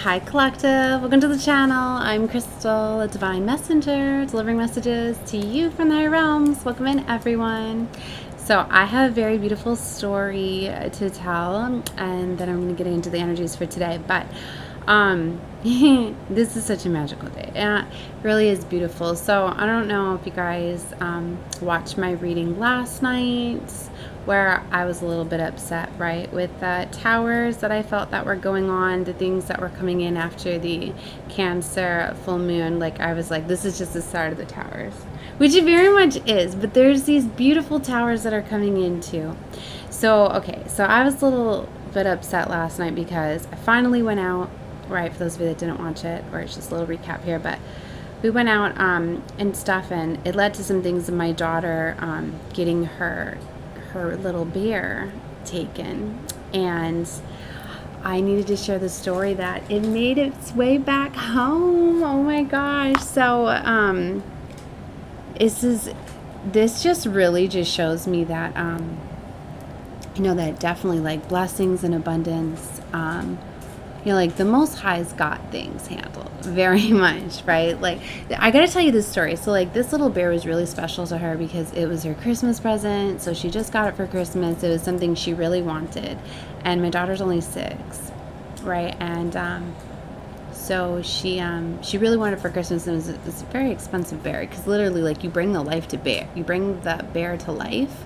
Hi Collective, welcome to the channel. I'm Crystal, a divine messenger, delivering messages to you from the higher realms. Welcome in everyone. So I have a very beautiful story to tell, and then I'm going to get into the energies for today. But this is such a magical day. It really is beautiful. So I don't know if you guys watched my reading last night, where I was a little bit upset, right, with the towers that I felt that were going on, the things that were coming in after the Cancer full moon. Like, I was like, this is just the start of the towers, which it very much is, but there's these beautiful towers that are coming in too. So, okay, so I was a little bit upset last night because I finally went out, right, for those of you that didn't watch it, or it's just a little recap here, but we went out and stuff, and it led to some things of my daughter getting her little bear taken, and I needed to share the story that it made its way back home. Oh my gosh. So this just really just shows me that that definitely, like, blessings and abundance, like, the Most High's got things handled very much, right? Like, I gotta tell you this story. So, like, this little bear was really special to her because it was her Christmas present. So she just got it for Christmas. It was something she really wanted. And my daughter's only 6, right? And so she really wanted it for Christmas, and it was a very expensive bear, because literally, like, you bring the bear to life,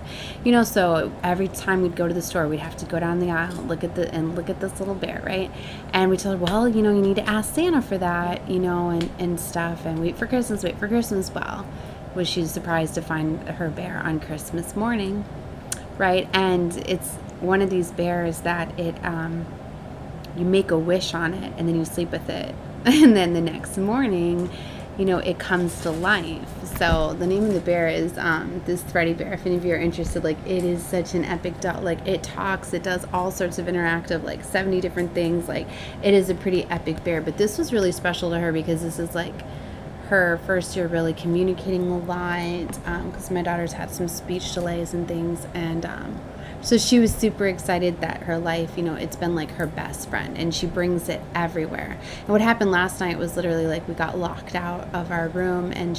so every time we'd go to the store, we'd have to go down the aisle, look at this little bear, right? And we told her, well, you need to ask Santa for that, and stuff, and wait for Christmas. Well, was she surprised to find her bear on Christmas morning, right? And it's one of these bears that you make a wish on it, and then you sleep with it, and then the next morning, it comes to life. So the name of the bear is this thready bear. If any of you are interested, like, it is such an epic dog. Like, it talks, it does all sorts of interactive, like 70 different things. Like, it is a pretty epic bear. But this was really special to her because this is like her first year really communicating a lot, because my daughter's had some speech delays and things, and so she was super excited that her life, it's been like her best friend, and she brings it everywhere. And what happened last night was literally, like, we got locked out of our room, and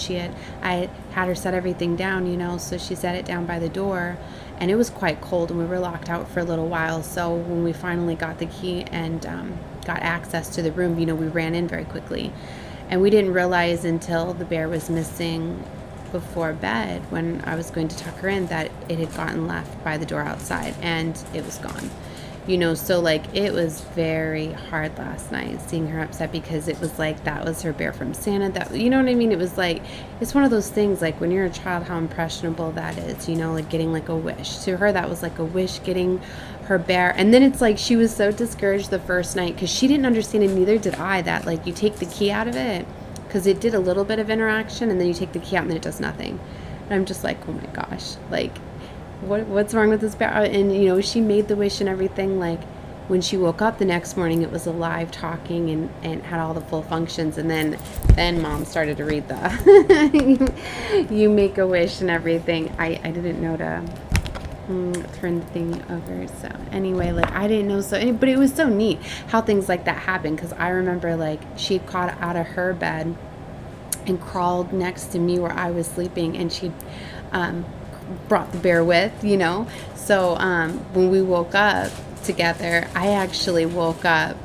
I had her set everything down, so she set it down by the door, and it was quite cold, and we were locked out for a little while. So when we finally got the key and got access to the room, we ran in very quickly, and we didn't realize until the bear was missing before bed, when I was going to tuck her in, that it had gotten left by the door outside, and it was gone. So, like, it was very hard last night seeing her upset, because it was like, that was her bear from Santa. That, you know what I mean? It was like, it's one of those things, like, when you're a child, how impressionable that is, like getting, like, a wish. To her, that was like a wish, getting her bear. And then it's like, she was so discouraged the first night because she didn't understand, and neither did I, that, like, you take the key out of it, because it did a little bit of interaction, and then you take the key out and then it does nothing. And I'm just like, oh my gosh, like, what's wrong with this bear? And she made the wish and everything. Like, when she woke up the next morning, it was alive, talking, and had all the full functions. And then Mom started to read the you make a wish and everything. I didn't know to turn the thing over. So anyway, like, I didn't know. But it was so neat how things like that happen, because I remember, like, she caught out of her bed and crawled next to me where I was sleeping, and she brought the bear with, so when we woke up together, I actually woke up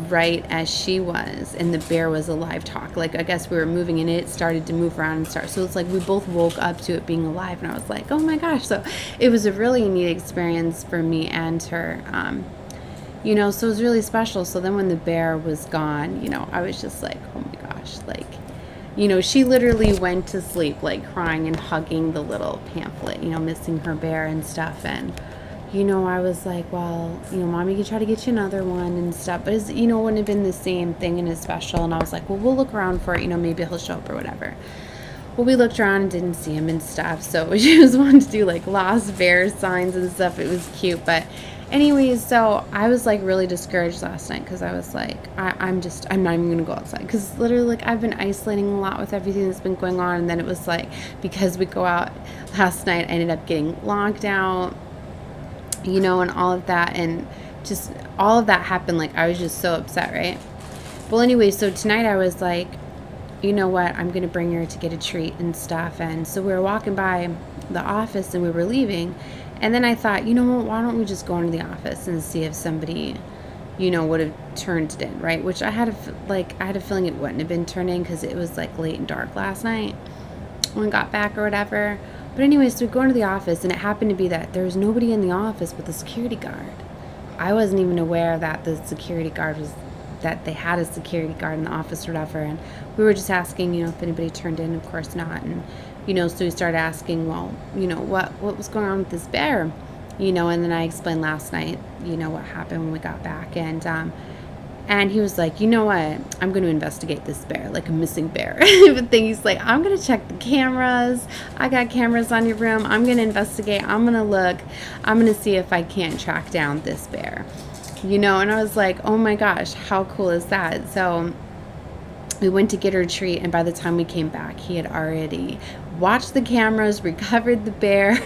right as she was, and the bear was alive, talk. Like, I guess we were moving, and it started to move around and start. So it's like we both woke up to it being alive, and I was like, oh my gosh. So it was a really neat experience for me and her, so it was really special. So then when the bear was gone, I was just like, oh my gosh, like, she literally went to sleep, like, crying and hugging the little pamphlet, missing her bear and stuff. And I was like, well, Mommy could try to get you another one and stuff, but it wouldn't have been the same thing and as special. And I was like, well, we'll look around for it, maybe he'll show up or whatever. Well, we looked around and didn't see him and stuff. So she was wanting to do, like, lost bear signs and stuff. It was cute. But anyways, so I was, like, really discouraged last night, because I was like, I'm not even going to go outside, because literally, like, I've been isolating a lot with everything that's been going on. And then it was like, because we go out last night, I ended up getting locked out, and all of that, and just all of that happened. Like, I was just so upset, right? Well, anyway, so tonight I was like, you know what, I'm gonna bring her to get a treat and stuff. And so we were walking by the office and we were leaving, and then I thought, you know what, why don't we just go into the office and see if somebody, you know, would have turned it in, right? Which I had a feeling it wouldn't have been turned in because it was like late and dark last night when we got back or whatever. But anyways, so we go into the office, and it happened to be that there was nobody in the office but the security guard. I wasn't even aware that the security guard was, that they had a security guard in the office or whatever. And we were just asking, you know, if anybody turned in. Of course not. And, you know, so we started asking, well, you know, what was going on with this bear? You know, and then I explained last night, you know, what happened when we got back. And he was like, you know what, I'm going to investigate this bear, like a missing bear. But then he's like, I'm going to check the cameras. I got cameras on your room. I'm going to investigate. I'm going to look. I'm going to see if I can't track down this bear. You know, and I was like, oh my gosh, how cool is that? So we went to get her a treat, and by the time we came back, he had already watched the cameras, recovered the bear.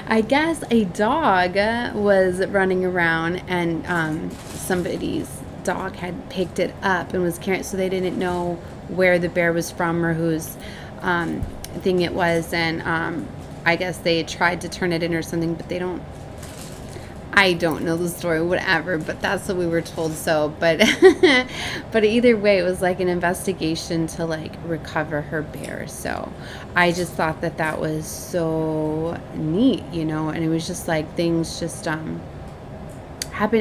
I guess a dog was running around, and somebody's dog had picked it up and was carrying, so they didn't know where the bear was from or whose thing it was. And I guess they tried to turn it in or something, but I don't know the story, whatever, but that's what we were told. So, but but either way, it was like an investigation to like recover her bear. So I just thought that was so neat, you know. And it was just like things just happen.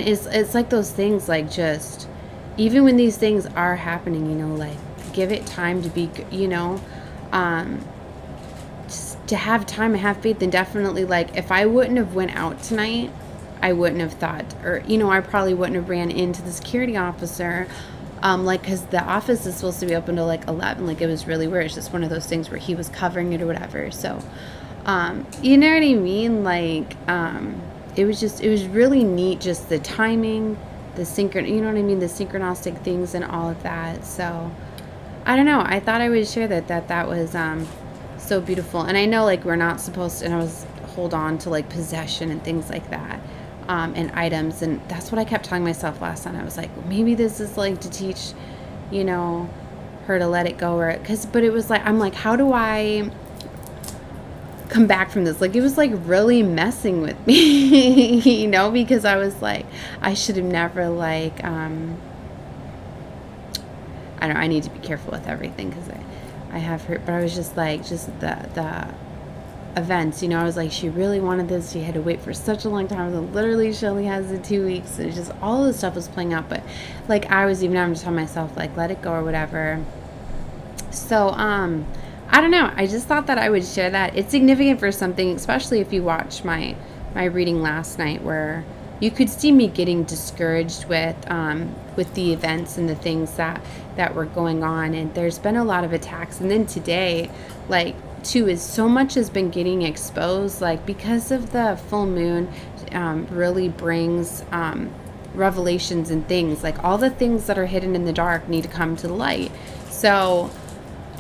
It's like those things, like, just even when these things are happening, you know, like, give it time to be, you know, just to have time and have faith. And definitely, like, if I wouldn't have went out tonight, I wouldn't have thought, or, you know, I probably wouldn't have ran into the security officer, like, because the office is supposed to be open till like 11. Like, it was really weird. It's just one of those things where he was covering it or whatever. So, you know what I mean? Like, it was really neat, just the timing, the you know what I mean? The synchronistic things and all of that. So, I don't know. I thought I would share that was, so beautiful. And I know, like, we're not supposed to, and I was hold on to like possession and things like that. And items, and that's what I kept telling myself last night. I was like, well, maybe this is like to teach, you know, her to let it go, or but it was like, I'm like, how do I come back from this? Like, it was like really messing with me, you know, because I was like, I should have never, like, I don't know, I need to be careful with everything because I have hurt, but I was just like, just the events, you know, I was like, she really wanted this, she had to wait for such a long time, and literally she only has the 2 weeks, and just all this stuff was playing out. But like, I was even having to tell myself, like, let it go or whatever. So I don't know, I just thought that I would share that. It's significant for something, especially if you watch my reading last night, where you could see me getting discouraged with the events and the things that were going on. And there's been a lot of attacks, and then today, like, too, is so much has been getting exposed, like, because of the full moon really brings revelations and things, like, all the things that are hidden in the dark need to come to the light. So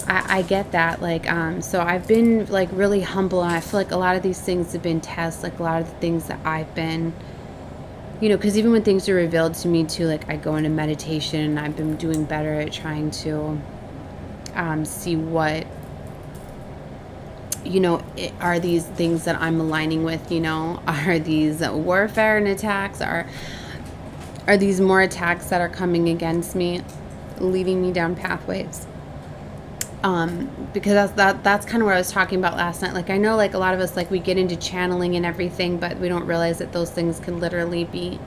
I get that, like, so I've been, like, really humble, and I feel like a lot of these things have been tests, like, a lot of the things that I've been, you know, because even when things are revealed to me too, like, I go into meditation, and I've been doing better at trying to see what, you know, are these things that I'm aligning with, you know, are these warfare and attacks, are these more attacks that are coming against me, leading me down pathways, because that's kind of what I was talking about last night. Like, I know, like, a lot of us, like, we get into channeling and everything, but we don't realize that those things can literally be,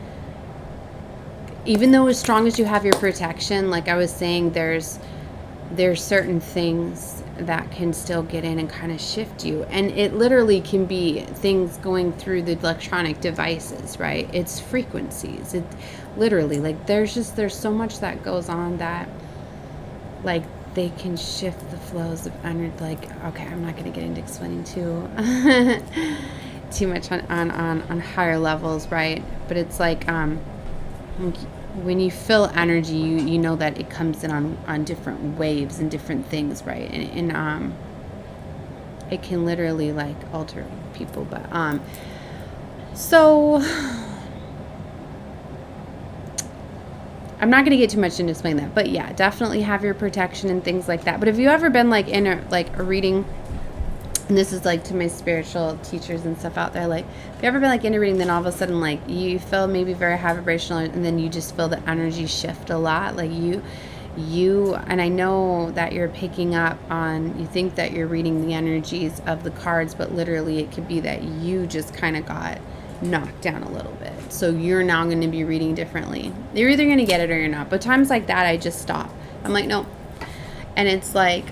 even though as strong as you have your protection, like I was saying, there's certain things that can still get in and kind of shift you. And it literally can be things going through the electronic devices, right? It's frequencies. It literally, like, there's so much that goes on that, like, they can shift the flows of energy. Like, okay, I'm not going to get into explaining too much on higher levels, right? But it's like, when you feel energy, you know that it comes in on different waves and different things, right? And it can literally, like, alter people. But so I'm not going to get too much into explaining that, but yeah, definitely have your protection and things like that. But have you ever been like in a reading, and this is like to my spiritual teachers and stuff out there, like, have you ever been like in a reading, then all of a sudden like you feel maybe very high vibrational, and then you just feel the energy shift a lot, like you and I know that you're picking up on, you think that you're reading the energies of the cards, but literally it could be that you just kind of got knocked down a little bit, so you're now going to be reading differently. You're either going to get it or you're not, but times like that I just stop. I'm like, no. And it's like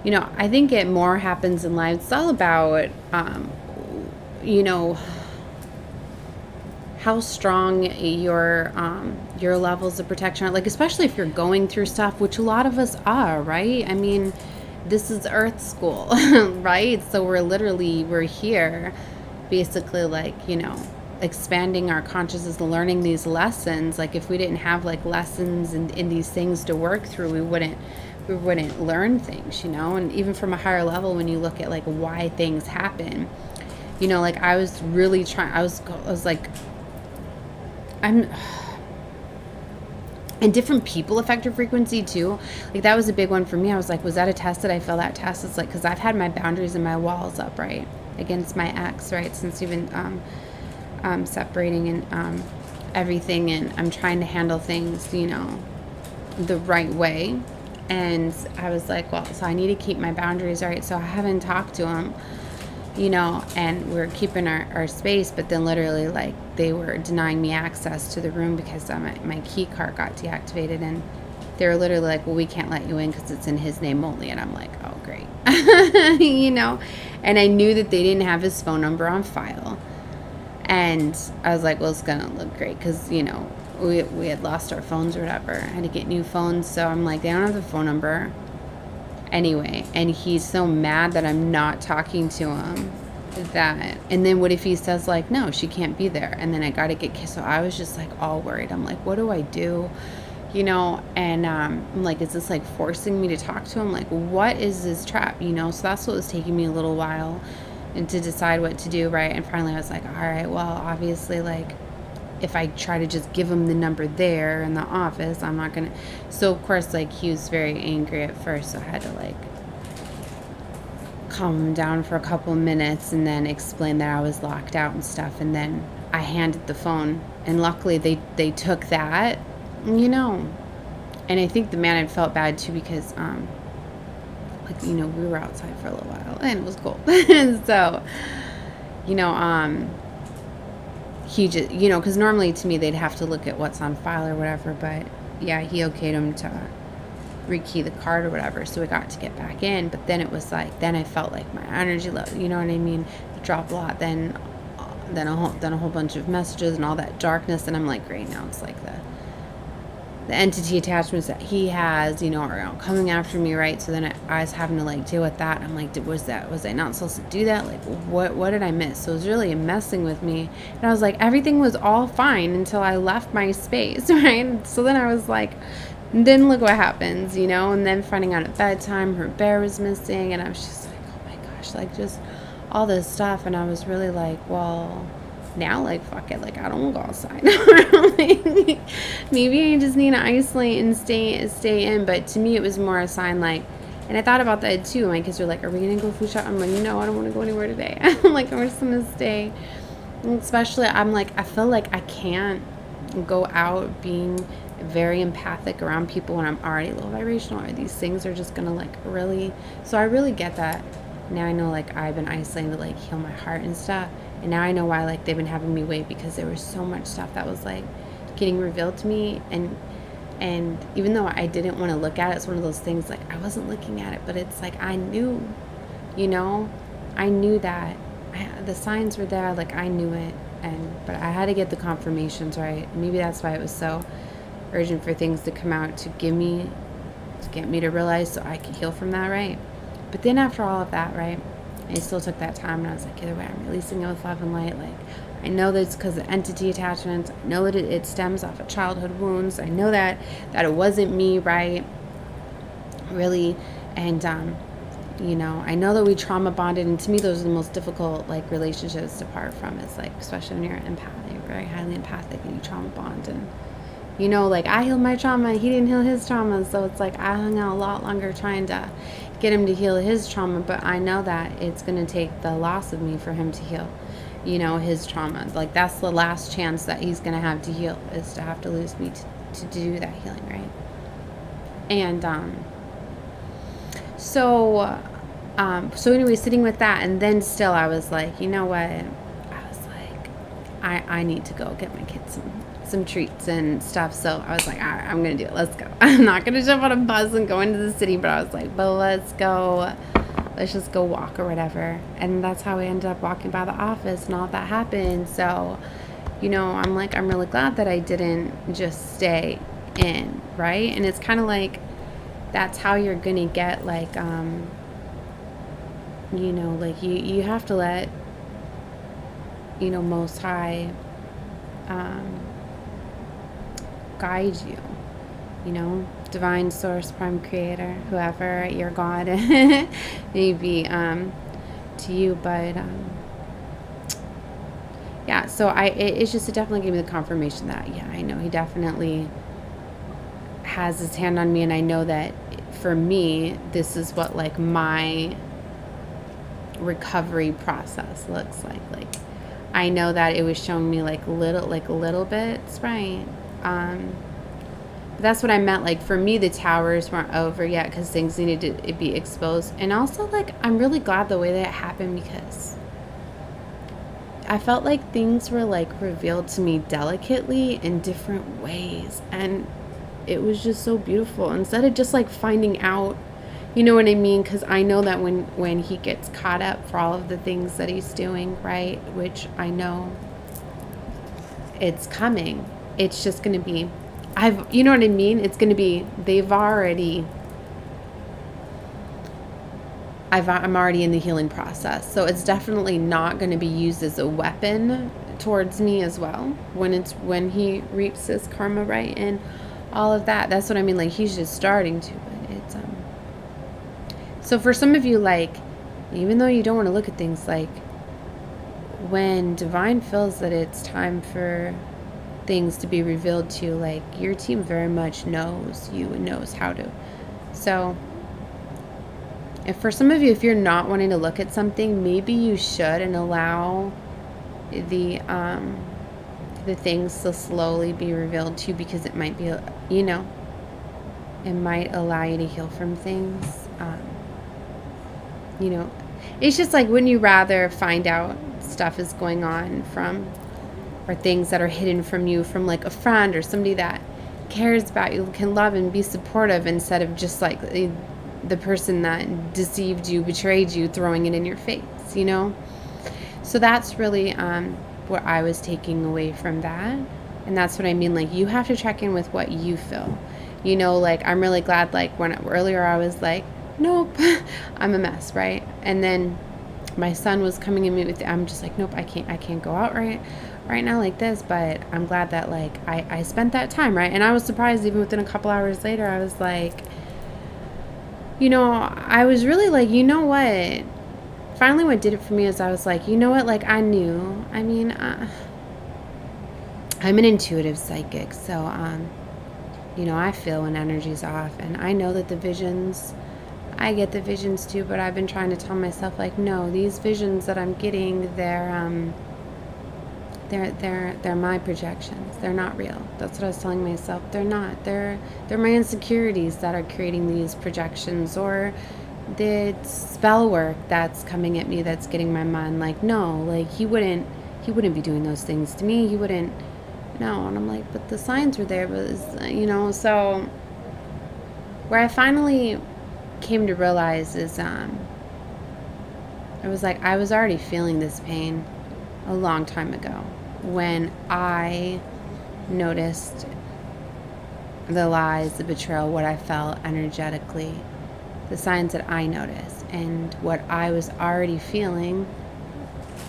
you know, I think it more happens in life. It's all about you know, how strong your levels of protection are, like especially if you're going through stuff, which a lot of us are, right? I mean, this is Earth school, right? So we're here basically, like, you know, expanding our consciousness, learning these lessons. Like if we didn't have like lessons in these things to work through, we wouldn't learn things, you know. And even from a higher level, when you look at like why things happen, you know, like I was really trying, I was like, and different people affect your frequency too. Like that was a big one for me. I was like, was that a test? Did I fail that test? It's like, because I've had my boundaries and my walls up, right, against my ex, right, since we've been separating and everything, and I'm trying to handle things, you know, the right way. And I was like, well, so I need to keep my boundaries, right? So I haven't talked to him, you know, and we're keeping our space, but then literally like they were denying me access to the room because my key card got deactivated, and they were literally like, well, we can't let you in because it's in his name only. And I'm like, oh great. You know, and I knew that they didn't have his phone number on file, and I was like, well, it's gonna look great because, you know, we had lost our phones or whatever. I had to get new phones, so I'm like, they don't have the phone number anyway, and he's so mad that I'm not talking to him, that, and then what if he says like, no, she can't be there, and then I gotta get kissed. So I was just like all worried. I'm like, what do I do, you know? And I'm like, is this like forcing me to talk to him? Like, what is this trap, you know? So that's what was taking me a little while and to decide what to do, right? And finally I was like, all right, well, obviously, like, if I try to just give him the number there in the office, I'm not gonna. So of course, like, he was very angry at first, so I had to like calm him down for a couple of minutes and then explain that I was locked out and stuff. And then I handed the phone, and luckily they took that, you know. And I think the man had felt bad too because like, you know, we were outside for a little while and it was cold. So, you know, he just, you know, because normally to me they'd have to look at what's on file or whatever, but yeah, he okayed him to rekey the card or whatever, so we got to get back in. But then it was like, then I felt like my energy level, you know what I mean, it dropped a lot. Then a whole bunch of messages and all that darkness, and I'm like, great, now it's like the entity attachments that he has, you know, are coming after me, right? So then I was having to like deal with that. I'm like, was I not supposed to do that? Like, what did I miss? So it was really messing with me. And I was like, everything was all fine until I left my space, right? So then I was like, then look what happens, you know? And then finding out at bedtime her bear was missing, and I was just like, oh my gosh, like just all this stuff. And I was really like, well, now, like, fuck it, like, I don't want to go outside. Like, maybe I just need to isolate and stay in. But to me, it was more a sign, like, and I thought about that too. My kids were like, are we gonna go food shop? I'm like, no, I don't want to go anywhere today. I'm like, I'm just gonna stay. And especially, I'm like, I feel like I can't go out being very empathic around people when I'm already low vibrational, or these things are just gonna like really. So I really get that now. I know, like, I've been isolating to like heal my heart and stuff. And now I know why, like, they've been having me wait, because there was so much stuff that was, like, getting revealed to me. And even though I didn't want to look at it, it's one of those things, like, I wasn't looking at it. But it's, like, I knew, you know? I knew that. The signs were there. Like, I knew it. But I had to get the confirmations, right? Maybe that's why it was so urgent for things to come out, to get me to realize, so I could heal from that, right? But then after all of that, right, I still took that time, and I was like, either way, I'm releasing it with love and light. Like, I know that it's because of entity attachments. I know that it stems off of childhood wounds. I know that it wasn't me, right? Really. And, you know, I know that we trauma bonded, and to me, those are the most difficult, like, relationships to part from. It's like, especially when you're empathic, very highly empathic and you trauma bond. And, you know, like I healed my trauma, he didn't heal his trauma. So it's like I hung out a lot longer trying to get him to heal his trauma. But I know that it's going to take the loss of me for him to heal, you know, his trauma. Like that's the last chance that he's going to have to heal, is to have to lose me to do that healing, right? And so anyway, sitting with that, and then still I was like, you know what? I was like, I need to go get my kids some treats and stuff. So I was like, all right, I'm going to do it. Let's go. I'm not going to jump on a bus and go into the city, but I was like, but let's go. Let's just go walk or whatever. And that's how we ended up walking by the office and all that happened. So, you know, I'm like, I'm really glad that I didn't just stay in, right? And it's kind of like, that's how you're going to get like, you know, like you have to let, you know, Most High guide you, you know, divine source, prime creator, whoever your God may be to you. But yeah, so it's just, it definitely gave me the confirmation that, yeah, I know he definitely has his hand on me. And I know that for me, this is what like my recovery process looks like. Like I know that it was showing me like little bits, right? But that's what I meant. Like for me, the towers weren't over yet because things needed to be exposed. And also like, I'm really glad the way that it happened, because I felt like things were like revealed to me delicately in different ways. And it was just so beautiful, instead of just like finding out, you know what I mean? Because I know that when he gets caught up for all of the things that he's doing, right, which I know it's coming, it's just going to be, you know what I mean? It's going to be, I'm already in the healing process. So it's definitely not going to be used as a weapon towards me as well when he reaps his karma, right? And all of that. That's what I mean. Like he's just starting to, but it's, so for some of you, like, even though you don't want to look at things, like when divine feels that it's time for things to be revealed to you, like your team very much knows you and knows how to. So if for some of you, if you're not wanting to look at something, maybe you should, and allow the things to slowly be revealed to you, because it might be, you know, it might allow you to heal from things. You know, it's just like, wouldn't you rather find out stuff is going on from, or things that are hidden from you, from like a friend or somebody that cares about you, can love and be supportive, instead of just like the person that deceived you, betrayed you, throwing it in your face, you know? So that's really what I was taking away from that. And that's what I mean. Like you have to check in with what you feel, you know, like I'm really glad, like when earlier I was like, nope, I'm a mess, right? And then my son was coming in with, I'm just like, nope, I can't go out right now like this. But I'm glad that like I spent that time, right? And I was surprised, even within a couple hours later, I was like, you know, I was really like, you know what? Finally, what did it for me is I was like, you know what? Like I knew, I mean, I'm an intuitive psychic. So, you know, I feel when energy's off, and I know that I get the visions too, but I've been trying to tell myself, like, no, these visions that I'm getting, they're my projections. They're not real. That's what I was telling myself. They're not. They're my insecurities that are creating these projections, or the spell work that's coming at me that's getting my mind like, no, like he wouldn't be doing those things to me. He wouldn't. No. And I'm like, but the signs were there, but you know, so where I finally came to realize is it was like I was already feeling this pain a long time ago, when I noticed the lies, the betrayal, what I felt energetically, the signs that I noticed, and what I was already feeling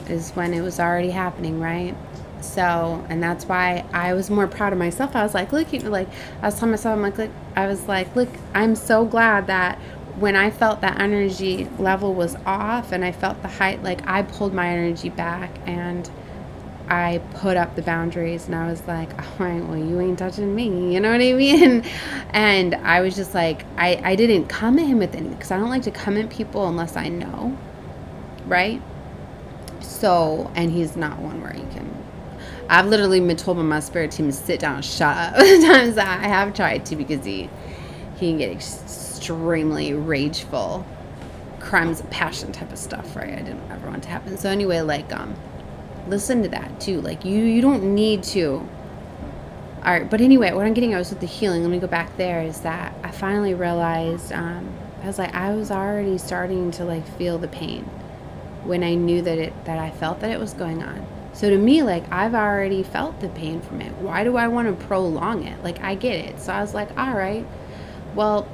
is when it was already happening, right? So, and that's why I was more proud of myself. I was like, look, like I was telling myself, I'm like, look, I was like, look, I'm so glad that when I felt that energy level was off and I felt the height, like I pulled my energy back and I put up the boundaries and I was like, all right, well, you ain't touching me. You know what I mean? And I was just like, I didn't come at him with anything because I don't like to come at people unless I know. Right? So, and he's not one where you can. I've literally been told by my spirit team to sit down and shut up. Times I have tried to because he can get extremely rageful, crimes of passion type of stuff, right? I didn't ever want it to happen. So anyway, like, listen to that too. Like, you don't need to. All right, but anyway, what I'm getting at was with the healing. Let me go back there. Is that I finally realized I was like, I was already starting to like feel the pain when I knew that I felt that it was going on. So to me, like, I've already felt the pain from it. Why do I want to prolong it? Like, I get it. So I was like, all right, well,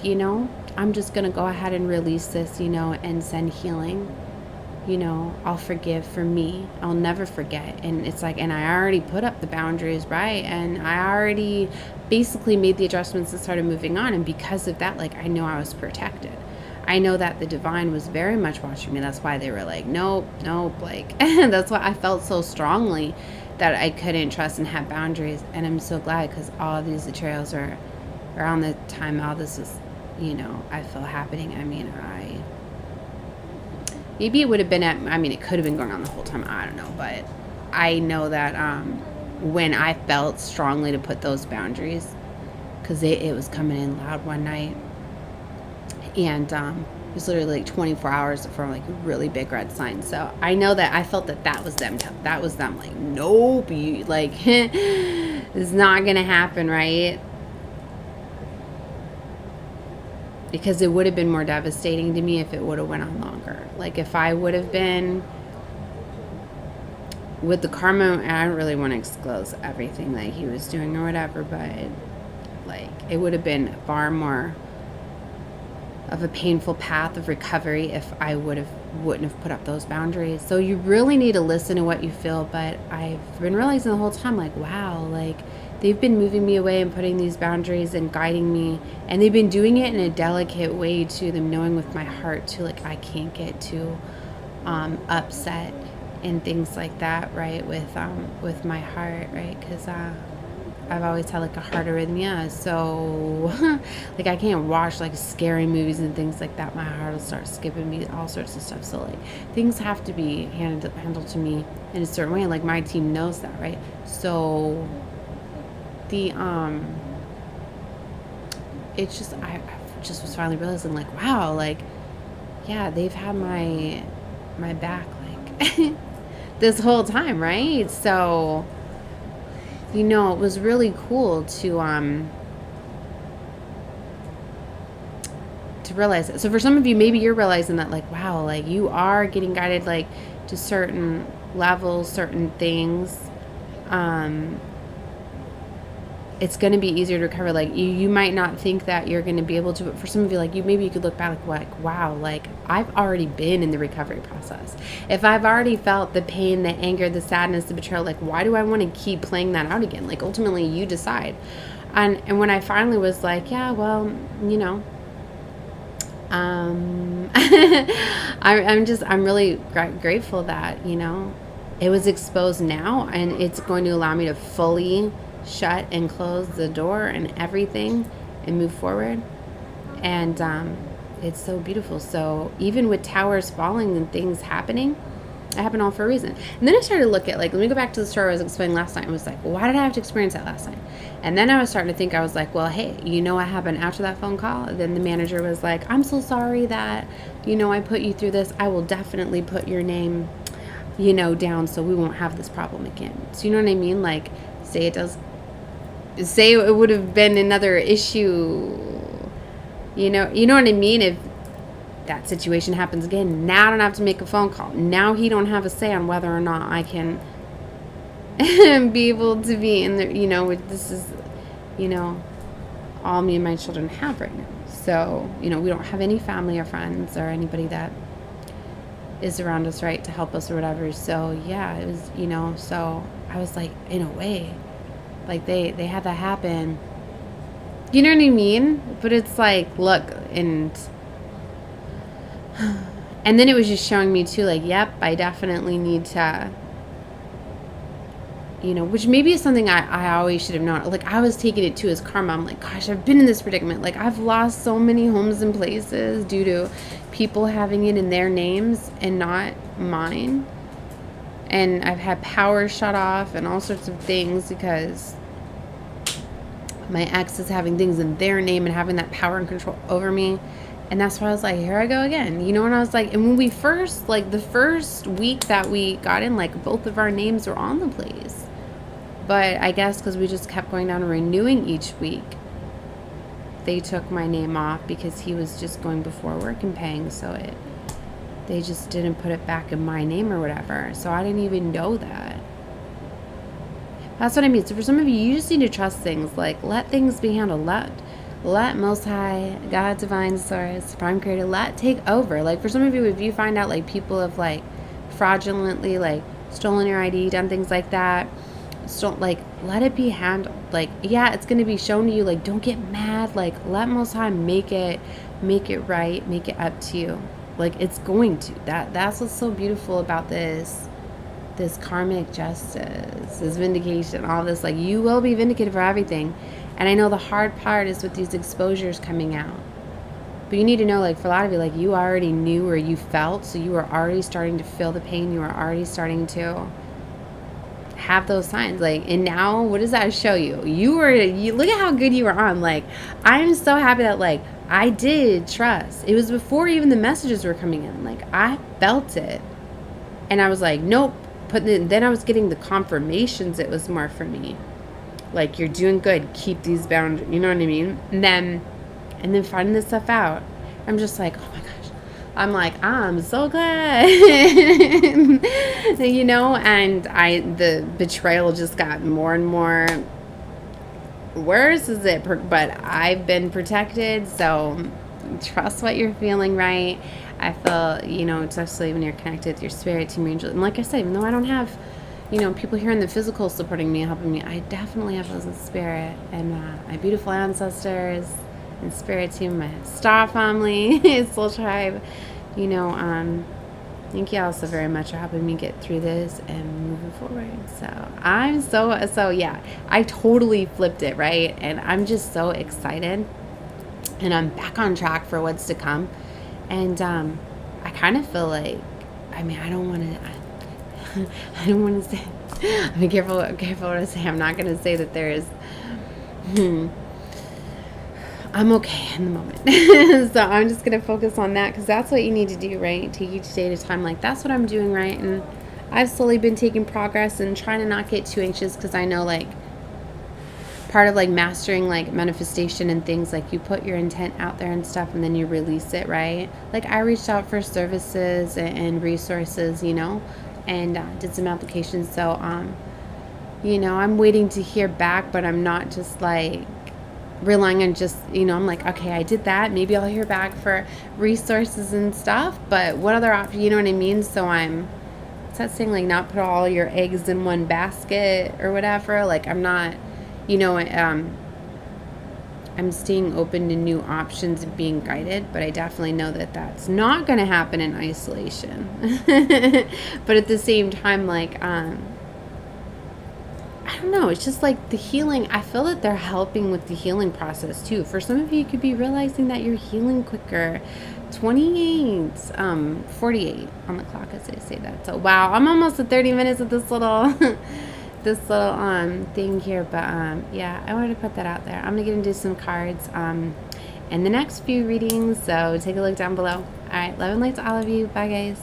you know, I'm just going to go ahead and release this, you know, and send healing. You know, I'll forgive for me. I'll never forget. And it's like, and I already put up the boundaries, right? And I already basically made the adjustments and started moving on. And because of that, like, I know I was protected. I know that the divine was very much watching me. That's why they were like, nope, like, that's why I felt so strongly that I couldn't trust and have boundaries. And I'm so glad because all of these materials are around the time all this is, you know, I feel happening. I mean, maybe it would have been it could have been going on the whole time. I don't know. But I know that when I felt strongly to put those boundaries, because it was coming in loud one night. And it was literally like 24 hours from like a really big red sign. So I know that I felt that was them. That was them like, nope, you, like, it's not going to happen, right? Because it would have been more devastating to me if it would have went on longer. Like if I would have been with the karma, and I don't really want to disclose everything that he was doing or whatever, but like it would have been far more of a painful path of recovery if I wouldn't have put up those boundaries. So you really need to listen to what you feel. But I've been realizing the whole time, like, wow, like they've been moving me away and putting these boundaries and guiding me, and they've been doing it in a delicate way too. Them knowing with my heart too, like I can't get too upset and things like that, right? With my heart, right? Because I've always had like a heart arrhythmia, so like I can't watch like scary movies and things like that. My heart will start skipping me, all sorts of stuff. So like things have to be handled to me in a certain way. Like my team knows that, right? So the it's just I just was finally realizing like, wow, like yeah, they've had my back like this whole time, right? So you know, it was really cool to realize it. So for some of you, maybe you're realizing that like, wow, like you are getting guided like to certain levels, certain things. It's going to be easier to recover. Like you might not think that you're going to be able to, but for some of you, like maybe you could look back like, wow, like I've already been in the recovery process. If I've already felt the pain, the anger, the sadness, the betrayal, like why do I want to keep playing that out again? Like ultimately you decide. And when I finally was like, yeah, well, you know, I'm really grateful that, you know, it was exposed now, and it's going to allow me to fully shut and close the door and everything and move forward. And it's so beautiful. So even with towers falling and things happening, it happened all for a reason. And then I started to look at, like, let me go back to the story I was explaining last night. I was like, well, why did I have to experience that last night? And then I was starting to think, I was like, well, hey, you know what happened after that phone call? Then the manager was like, I'm so sorry that, you know, I put you through this. I will definitely put your name, you know, down so we won't have this problem again. So you know what I mean? Like, say it would have been another issue, you know what I mean? If that situation happens again, now I don't have to make a phone call. Now he don't have a say on whether or not I can be able to be in the, you know, this is, you know, all me and my children have right now. So, you know, we don't have any family or friends or anybody that is around us, right, to help us or whatever. So yeah, it was, you know, so I was like, in a way, like they had that happen. You know what I mean? But it's like, look, and then it was just showing me too, like, yep, I definitely need to you know, which maybe is something I always should have known. Like, I was taking it too as karma. I'm like, gosh, I've been in this predicament. Like, I've lost so many homes and places due to people having it in their names and not mine. And I've had power shut off and all sorts of things because my ex is having things in their name and having that power and control over me. And that's why I was like, here I go again. You know, and I was like, and when we first, like the first week that we got in, like both of our names were on the place. But I guess because we just kept going down and renewing each week, they took my name off because he was just going before work and paying. So they just didn't put it back in my name or whatever. So I didn't even know that. That's what I mean. So for some of you, you just need to trust things. Like, let things be handled. Let Most High, God, Divine Source, Prime Creator, let take over. Like, for some of you, if you find out, like, people have, like, fraudulently, like, stolen your ID, done things like that, like, let it be handled. Like, yeah, it's going to be shown to you. Like, don't get mad. Like, let Most High make it right, make it up to you. Like, it's going to. That's what's so beautiful about this karmic justice, this vindication, all this. Like, you will be vindicated for everything. And I know the hard part is with these exposures coming out. But you need to know, like, for a lot of you, like, you already knew or you felt, so you were already starting to feel the pain. You were already starting to have those signs. Like, and now, what does that show you? You look at how good you were on. Like, I'm so happy that, like, I did trust. It was before even the messages were coming in. Like, I felt it. And I was like, nope. But then I was getting the confirmations it was more for me. Like, you're doing good. Keep these boundaries. You know what I mean? And then finding this stuff out. I'm just like, oh my gosh. I'm like, I'm so glad. You know, and the betrayal just got more and more worse but I've been protected, so trust what you're feeling, right? I feel, you know, especially when you're connected with your spirit team, your angel. And like I said, even though I don't have, you know, people here in the physical supporting me, helping me, I definitely have those in spirit. And my beautiful ancestors and spirit team, my star family, soul tribe, you know, thank you all so very much for helping me get through this and moving forward. So I'm so yeah, I totally flipped it, right? And I'm just so excited. And I'm back on track for what's to come. And I kind of feel like, I mean, I don't want to say, I'm careful what I say. I'm not going to say that there is, I'm okay in the moment. So I'm just going to focus on that because that's what you need to do, right? Take each day at a time. Like, that's what I'm doing, right? And I've slowly been taking progress and trying to not get too anxious because I know, like, part of, like, mastering, like, manifestation and things, like, you put your intent out there and stuff and then you release it, right? Like, I reached out for services and resources, you know, and did some applications. So, you know, I'm waiting to hear back, but I'm not just, like, relying on just, you know, I'm like, okay, I did that. Maybe I'll hear back for resources and stuff, but what other option, you know what I mean? So it's not saying, like, not put all your eggs in one basket or whatever. Like, I'm not, you know, I'm staying open to new options and being guided, but I definitely know that that's not going to happen in isolation. But at the same time, like, I don't know, it's just like the healing. I feel that they're helping with the healing process too. For some of you, you could be realizing that you're healing quicker. 28, 48 on the clock as I say that. So wow, I'm almost at 30 minutes of this little thing here, but yeah, I wanted to put that out there. I'm gonna get into some cards in the next few readings, so take a look down below. All right, love and light to all of you. Bye, guys.